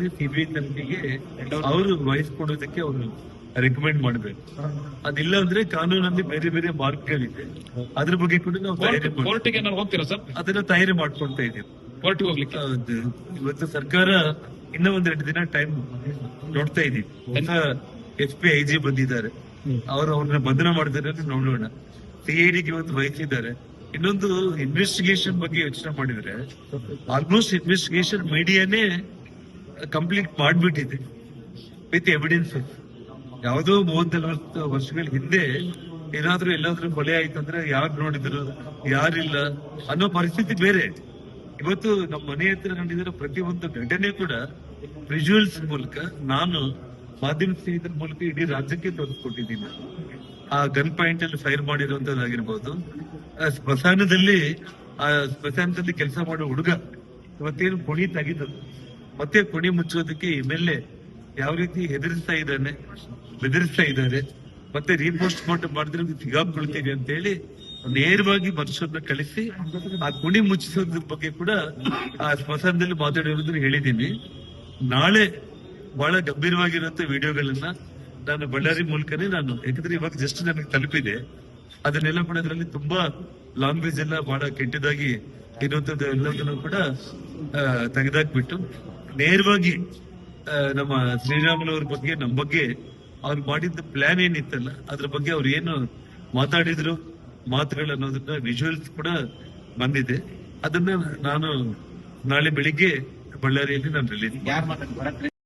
ವಿಚಾರದಲ್ಲಿ ಸಿಬಿಐ ತನಿಖೆಗೆ ಅವರು ವಹಿಸ್ಕೊಡೋದಕ್ಕೆ ಅವರು ರೆಕಮೆಂಡ್ ಮಾಡಬೇಕು. ಅದಿಲ್ಲ ಅಂದ್ರೆ ಕಾನೂನಲ್ಲಿ ಬೇರೆ ಬೇರೆ ಮಾರ್ಗಗಳಿದೆ, ಅದ್ರ ಬಗ್ಗೆ ಕೂಡ ನಾವು ಕೋರ್ಟಿಗೆ ಹೋಗ್ತೀರಾ ಸರ್? ಅದನ್ನ ತಯಾರಿ ಮಾಡ್ಕೊಳ್ತಾ ಇದ್ದೀವಿ. ಕೋರ್ಟಿಗೆ ಹೋಗ್ಲಿಕ್ಕೆ ಇವತ್ತು ಸರ್ಕಾರ ಇನ್ನೂ 1-2 ದಿನ ಟೈಮ್ ನೋಡ್ತಾ ಇದೀವಿ. ಹೊಸ SP IG ಬಂದಿದ್ದಾರೆ, ಅವ್ರನ್ನ ಬಂಧನ ಮಾಡಿದಾರೆ ನೋಡೋಣ. CIDಗೆ ಇವತ್ತು ವಹಿಸಿದ್ದಾರೆ. ಇನ್ನೊಂದು ಇನ್ವೆಸ್ಟಿಗೇಷನ್ ಬಗ್ಗೆ ಯೋಚನೆ ಮಾಡಿದ್ರೆ ಆಲ್ಮೋಸ್ಟ್ ಇನ್ವೆಸ್ಟಿಗೇಷನ್ ಮೀಡಿಯಾನೇ ಕಂಪ್ಲೀಟ್ ಮಾಡ್ಬಿಟ್ಟಿದೆ ವಿತ್ ಎವಿಡೆನ್ಸ್. ಯಾವುದೋ 30-40 ವರ್ಷಗಳ ಹಿಂದೆ ಏನಾದ್ರೂ ಎಲ್ಲಾದ್ರೂ ಕೊಲೆ ಆಯ್ತಂದ್ರೆ ಯಾರು ನೋಡಿದ್ರು ಯಾರಿಲ್ಲ ಅನ್ನೋ ಪರಿಸ್ಥಿತಿ ಬೇರೆ. ಇವತ್ತು ನಮ್ಮ ಮನೆ ಹತ್ರ ನಡೆದಿರೋ ಪ್ರತಿಯೊಂದು ಘಟನೆ ಕೂಡ ವಿಜುವಲ್ಸ್ ಮೂಲಕ ನಾನು ಮಾಧ್ಯಮ ಸ್ನೇಹಿತರ ಮೂಲಕ ಇಡೀ ರಾಜ್ಯಕ್ಕೆ ತೋರಿಸ್ಕೊಟ್ಟಿದ್ದೀನಿ. ಆ ಗನ್ ಪಾಯಿಂಟ್ ಅಲ್ಲಿ ಫೈರ್ ಮಾಡಿರುವಂತದ್ದಾಗಿರ್ಬೋದು, ಸ್ಮಶಾನದಲ್ಲಿ ಕೆಲಸ ಮಾಡೋ ಹುಡುಗ ಇವತ್ತೇನು ಕೊಣಿ ತೆಗೆದು ಮತ್ತೆ ಕೊಣಿ ಮುಚ್ಚೋದಕ್ಕೆ MLA ಯಾವ ರೀತಿ ಹೆದರಿಸ್ತಾ ಇದ್ದಾನೆ, ಬೆದರಿಸ್ತಾ ಇದ್ದಾರೆ, ಮತ್ತೆ ರೀಪೋಸ್ಟ್ ಮಾರ್ಟಮ್ ಮಾಡಿದ್ರೆ ಸಿಗಾಕೊಳ್ತೀವಿ ಅಂತ ಹೇಳಿ ನೇರವಾಗಿ ಮನುಷ್ಯರನ್ನ ಕಳಿಸಿ ಆ ಕುಣಿ ಮುಚ್ಚಿಸೋದ್ರ ಬಗ್ಗೆ ಕೂಡ ಆ ಸ್ಮಶಾನದಲ್ಲಿ ಮಾತಾಡಿರೋದನ್ನ ಹೇಳಿದ್ದೀನಿ. ನಾಳೆ ಬಹಳ ಗಂಭೀರವಾಗಿರುವಂತ ವಿಡಿಯೋಗಳನ್ನ ನಾನು ಬಳ್ಳಾರಿ ಮೂಲಕನೇ ಯಾಕಂದ್ರೆ ಇವಾಗ ಜಸ್ಟ್ ನನಗೆ ತಲುಪಿದೆ, ಅದನ್ನೆಲ್ಲ ಕೂಡ ಅದರಲ್ಲಿ ತುಂಬಾ ಲ್ಯಾಂಗ್ವೇಜ್ ಎಲ್ಲ ಬಹಳ ಕೆಟ್ಟದಾಗಿ ಇರುವಂತದ್ದು ಎಲ್ಲದನ್ನು ಕೂಡ ತೆಗೆದಾಕ್ಬಿಟ್ಟು ನೇರವಾಗಿ ನಮ್ಮ ಶ್ರೀರಾಮುಲು ಅವ್ರ ಬಗ್ಗೆ, ನಮ್ಮ ಬಗ್ಗೆ ಅವ್ರು ಮಾಡಿದ್ದ ಪ್ಲಾನ್ ಏನಿತ್ತಲ್ಲ ಅದ್ರ ಬಗ್ಗೆ ಅವ್ರು ಏನು ಮಾತಾಡಿದ್ರು ಮಾತುಗಳು ಅನ್ನೋದನ್ನ ವಿಜುವಲ್ಸ್ ಕೂಡ ಬಂದಿದೆ. ಅದನ್ನ ನಾನು ನಾಳೆ ಬೆಳಿಗ್ಗೆ ಬಳ್ಳಾರಿಯಲ್ಲಿ ನಾನು ರಿಲೀಸ್